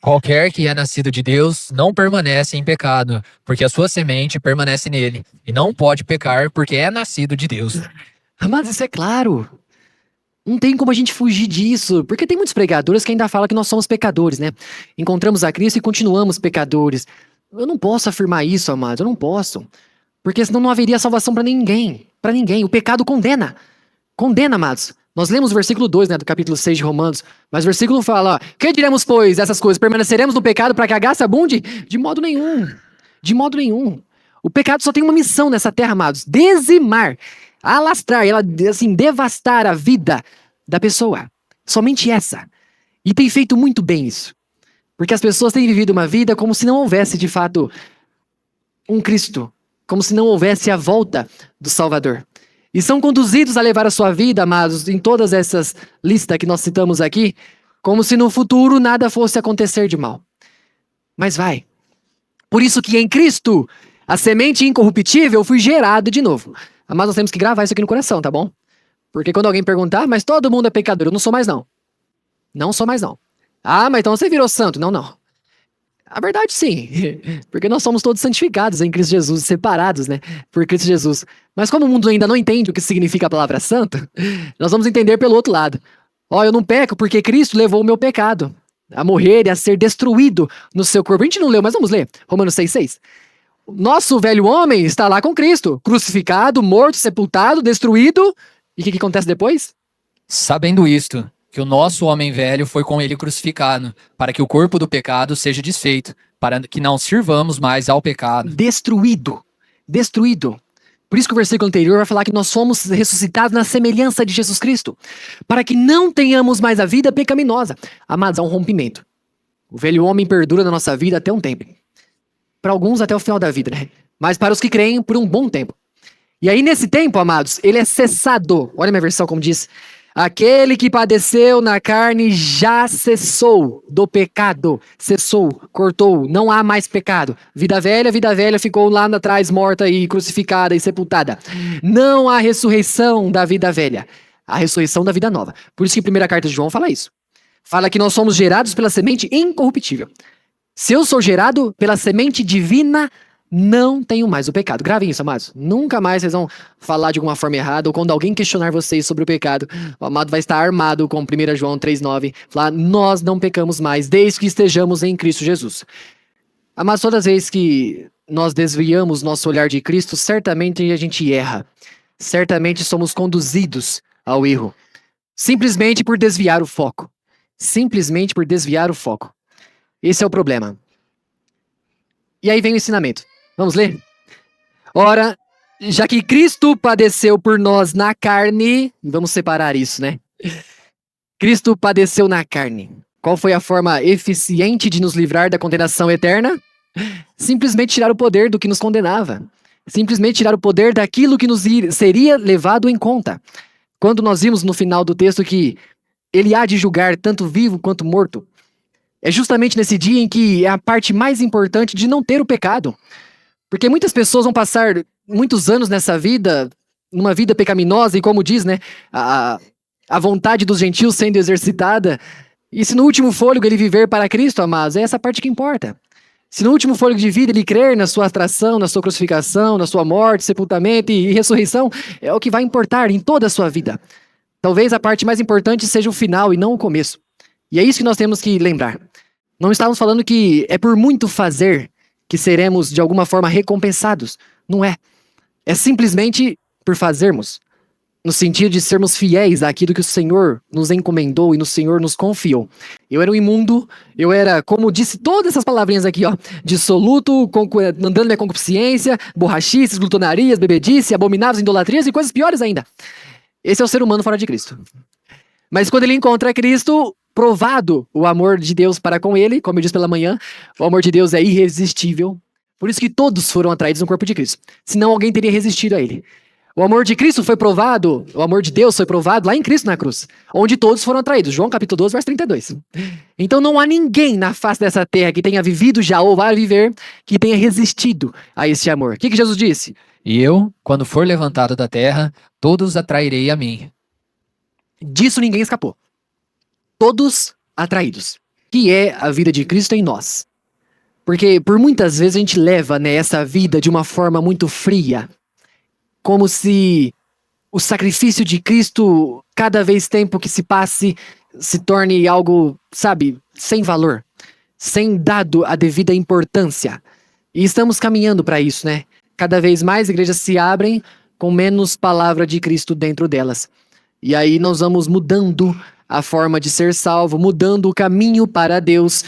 Qualquer que é nascido de Deus não permanece em pecado, porque a sua semente permanece nele, e não pode pecar porque é nascido de Deus. Mas isso é claro. Não tem como a gente fugir disso, porque tem muitos pregadores que ainda falam que nós somos pecadores, né? Encontramos a Cristo e continuamos pecadores. Eu não posso afirmar isso, amados, eu não posso. Porque senão não haveria salvação para ninguém. Para ninguém. O pecado condena. Condena, amados. Nós lemos o versículo 2, né, do capítulo 6 de Romanos, mas o versículo fala, ó, que diremos, pois, essas coisas? Permaneceremos no pecado para que a graça abunde? De modo nenhum. De modo nenhum. O pecado só tem uma missão nessa terra, amados: dizimar, alastrar, ela, assim, devastar a vida da pessoa. Somente essa. E tem feito muito bem isso. Porque as pessoas têm vivido uma vida como se não houvesse, de fato, um Cristo. Como se não houvesse a volta do Salvador. E são conduzidos a levar a sua vida, amados, em todas essas listas que nós citamos aqui, como se no futuro nada fosse acontecer de mal. Mas vai. Por isso que em Cristo, a semente incorruptível foi gerada de novo. Mas nós temos que gravar isso aqui no coração, tá bom? Porque quando alguém perguntar, mas todo mundo é pecador, eu não sou mais não. Não sou mais não. Ah, mas então você virou santo. Não, não. A verdade, sim. Porque nós somos todos santificados em Cristo Jesus, separados, né? Por Cristo Jesus. Mas como o mundo ainda não entende o que significa a palavra santo, nós vamos entender pelo outro lado. Ó, eu não peco porque Cristo levou o meu pecado a morrer e a ser destruído no seu corpo. A gente não leu, mas vamos ler. Romanos 6,6. Nosso velho homem está lá com Cristo, crucificado, morto, sepultado, destruído. E o que acontece depois? Sabendo isto, que o nosso homem velho foi com ele crucificado, para que o corpo do pecado seja desfeito, para que não sirvamos mais ao pecado. Destruído. Destruído. Por isso que o versículo anterior vai falar que nós fomos ressuscitados na semelhança de Jesus Cristo, para que não tenhamos mais a vida pecaminosa. Amados, há um rompimento. O velho homem perdura na nossa vida até um tempo. Para alguns até o final da vida, né? Mas para os que creem, por um bom tempo. E aí nesse tempo, amados, ele é cessado. Olha a minha versão como diz. Aquele que padeceu na carne já cessou do pecado. Cessou, cortou, não há mais pecado. Vida velha ficou lá atrás morta e crucificada e sepultada. Não há ressurreição da vida velha. Há ressurreição da vida nova. Por isso que a primeira carta de João fala isso. Fala que nós somos gerados pela semente incorruptível. Se eu sou gerado pela semente divina, não tenho mais o pecado. Gravem isso, amados. Nunca mais vocês vão falar de alguma forma errada, ou quando alguém questionar vocês sobre o pecado, o amado vai estar armado com 1 João 3,9, falar, nós não pecamos mais, desde que estejamos em Cristo Jesus. Amados, todas as vezes que nós desviamos nosso olhar de Cristo, certamente a gente erra. Certamente somos conduzidos ao erro. Simplesmente por desviar o foco. Simplesmente por desviar o foco. Esse é o problema. E aí vem o ensinamento. Vamos ler? Ora, já que Cristo padeceu por nós na carne, vamos separar isso, né? Cristo padeceu na carne. Qual foi a forma eficiente de nos livrar da condenação eterna? Simplesmente tirar o poder do que nos condenava. Simplesmente tirar o poder daquilo que nos seria levado em conta. Quando nós vimos no final do texto que ele há de julgar tanto vivo quanto morto, é justamente nesse dia em que é a parte mais importante de não ter o pecado. Porque muitas pessoas vão passar muitos anos nessa vida, numa vida pecaminosa, e como diz, né, a vontade dos gentios sendo exercitada. E se no último fôlego ele viver para Cristo, amados, é essa parte que importa. Se no último fôlego de vida ele crer na sua atração, na sua crucificação, na sua morte, sepultamento e ressurreição, é o que vai importar em toda a sua vida. Talvez a parte mais importante seja o final e não o começo. E é isso que nós temos que lembrar. Não estávamos falando que é por muito fazer que seremos de alguma forma recompensados. Não é. É simplesmente por fazermos. No sentido de sermos fiéis àquilo que o Senhor nos encomendou e no Senhor nos confiou. Eu era um imundo, eu era, como disse todas essas palavrinhas aqui, ó, dissoluto, andando minha concupiscência, borrachices, glutonarias, bebedice, abomináveis idolatrias e coisas piores ainda. Esse é o ser humano fora de Cristo. Mas quando ele encontra Cristo, provado o amor de Deus para com ele, como eu disse pela manhã, o amor de Deus é irresistível. Por isso que todos foram atraídos no corpo de Cristo. Senão alguém teria resistido a ele. O amor de Cristo foi provado, o amor de Deus foi provado lá em Cristo na cruz, onde todos foram atraídos. João capítulo 12, verso 32. Então não há ninguém na face dessa terra que tenha vivido já ou vai viver, que tenha resistido a esse amor. O que Jesus disse? E eu, quando for levantado da terra, todos atrairei a mim. Disso ninguém escapou. Todos atraídos. que é a vida de Cristo em nós. Porque por muitas vezes a gente leva, né, essa vida de uma forma muito fria, como se o sacrifício de Cristo, cada vez tempo que se passe, se torne algo, sabe, sem valor, sem dado a devida importância. E estamos caminhando para isso, né? Cada vez mais igrejas se abrem com menos palavra de Cristo dentro delas. E aí nós vamos mudando a forma de ser salvo, mudando o caminho para Deus.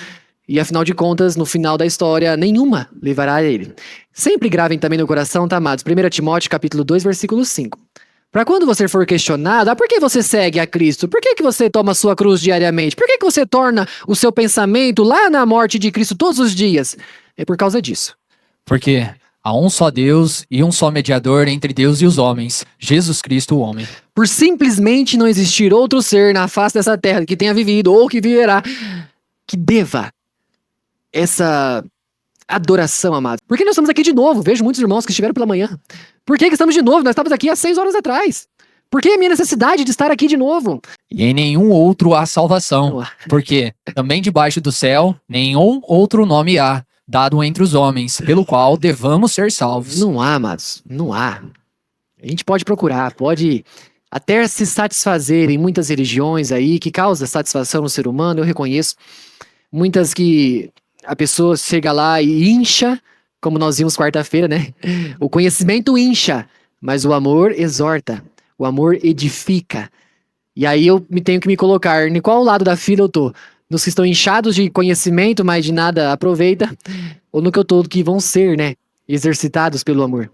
E afinal de contas, no final da história, nenhuma levará a ele. Sempre gravem também no coração, tá, amados? 1 Timóteo capítulo 2, versículo 5. Para quando você for questionado, por que você segue a Cristo? Por que você toma a sua cruz diariamente? Por que você torna o seu pensamento lá na morte de Cristo todos os dias? É por causa disso. Porque há um só Deus e um só mediador entre Deus e os homens, Jesus Cristo, o homem. Por simplesmente não existir outro ser na face dessa terra que tenha vivido ou que viverá, que deva essa adoração, amados. Por que nós estamos aqui de novo? Vejo muitos irmãos que estiveram pela manhã. Por que estamos de novo? Nós estávamos aqui há 6 horas atrás. Por que a minha necessidade de estar aqui de novo? E em nenhum outro há salvação, porque também debaixo do céu nenhum outro nome há, dado entre os homens, pelo qual devamos ser salvos. Não há, amados. Não há. A gente pode procurar, pode até se satisfazer em muitas religiões aí, que causa satisfação no ser humano, eu reconheço. Muitas que a pessoa chega lá e incha, como nós vimos quarta-feira, né? O conhecimento incha, mas o amor exorta, o amor edifica. E aí eu tenho que me colocar em qual lado da fila eu tô? Nos que estão inchados de conhecimento, mas de nada aproveita, ou no que eu tô que vão ser, né? Exercitados pelo amor.